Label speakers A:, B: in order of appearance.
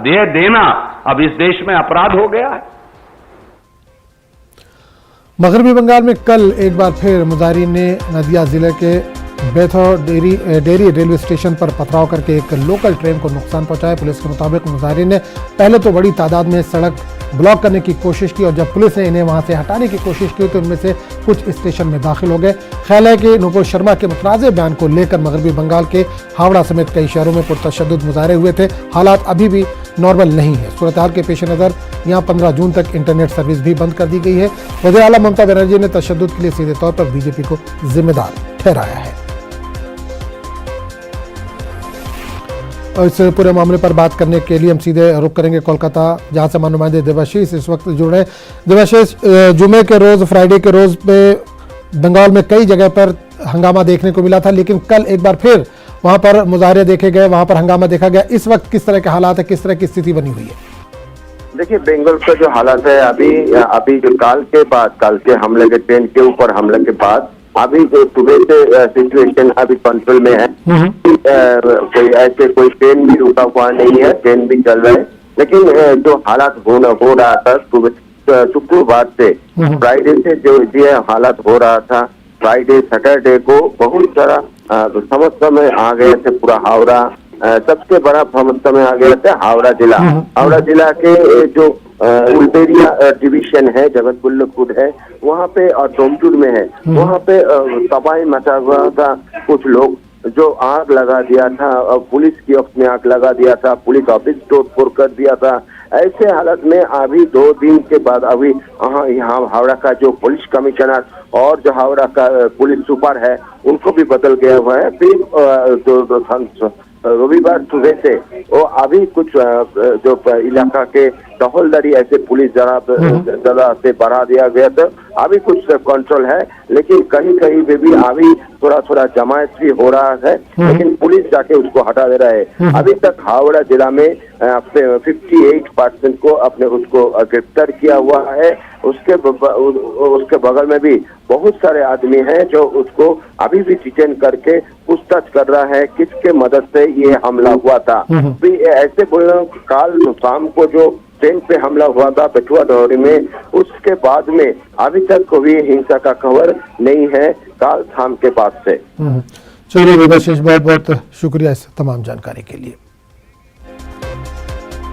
A: दे देना अब इस देश में अपराध हो गया है।
B: मगरबी बंगाल में कल एक बार फिर मुजाहिरीन ने नदिया जिले के बेथो डेरी रेलवे स्टेशन पर पथराव करके एक लोकल ट्रेन को नुकसान पहुंचाया। पुलिस के मुताबिक मुजाहिरीन ने पहले तो बड़ी तादाद में सड़क ब्लॉक करने की कोशिश की और जब पुलिस ने इन्हें वहां से हटाने की कोशिश की तो इनमें से कुछ स्टेशन में दाखिल हो गए। ख्याल है कि नुपुर शर्मा के मुतनाज़ बयान को लेकर मगरबी बंगाल के हावड़ा समेत कई शहरों में पुरतशद्दुद मुजाहरे हुए थे। हालात अभी भी नॉर्मल नहीं है। सूरत हाल के पेश नज़र यहाँ 15 जून तक इंटरनेट सर्विस भी बंद कर दी गई है। वज़ीर आला ममता बनर्जी ने तशद्दुद के लिए सीधे तौर पर बीजेपी को जिम्मेदार ठहराया है। और इस पूरे मामले पर बात करने के लिए हम सीधे रुख करेंगे कोलकाता, जहां से नुमाइंदे देवाशीष इस वक्त जुड़ रहे हैं। देवाशीष, जुमे के रोज, फ्राइडे के रोज पे बंगाल में कई जगह पर हंगामा देखने को मिला था, लेकिन कल एक बार फिर वहां पर मुजाहरे देखे गए, वहां पर हंगामा देखा गया। इस वक्त किस तरह के हालात है, किस तरह की स्थिति बनी हुई है?
C: देखिए, बंगाल का जो हालात है अभी जो कल के हमले के ट्रेन के ऊपर हमले के बाद अभी जो सुबह से सिचुएशन अभी कंट्रोल में है। कोई ट्रेन भी रुका हुआ नहीं है, ट्रेन भी चल रहा है। लेकिन जो हालात हो रहा था शुक्रवार से फ्राइडे से जो ये हालात हो रहा था, फ्राइडे सैटरडे को बहुत सारा समस्या में आ गए थे। पूरा हावड़ा सबसे बड़ा समस्या में आ गया था हावड़ा जिला के जो उल्टेरिया डिवीजन है, जगतपुर है वहाँ पे और डोमचूर में है, वहाँ पे तबाही मचा हुआ था। कुछ लोग जो आग लगा दिया था, पुलिस की ऑफिस में आग लगा दिया था, पुलिस ऑफिस तोड़ कर दिया था। ऐसे हालत में अभी 2 दिन के बाद अभी यहाँ हावड़ा का जो पुलिस कमिश्नर और जो हावड़ा का पुलिस सुपर है उनको भी बदल गया हुआ है। फिर रविवार सुबह से वो अभी कुछ जो इलाका के टहलदारी ऐसे पुलिस जरा से बढ़ा दिया गया था। अभी कुछ कंट्रोल है, लेकिन कहीं कहीं पे भी अभी थोड़ा जमायत भी हो रहा है, लेकिन पुलिस जाके उसको हटा दे रहा है। अभी तक हावड़ा जिला में 58% को अपने उसको गिरफ्तार किया हुआ है। उसके बगल में भी बहुत सारे आदमी हैं जो उसको अभी भी डिटेन करके पूछताछ कर रहा है किसके मदद से ये हमला हुआ था। ऐसे बोलना, काल शाम को जो ट्रेन पे हमला हुआ था बेटुआ डोहरी में, उसके बाद में अभी तक कोई हिंसा का खबर नहीं है काल शाम के बाद से।
B: चलिए, बहुत बहुत शुक्रिया इस तमाम जानकारी के लिए।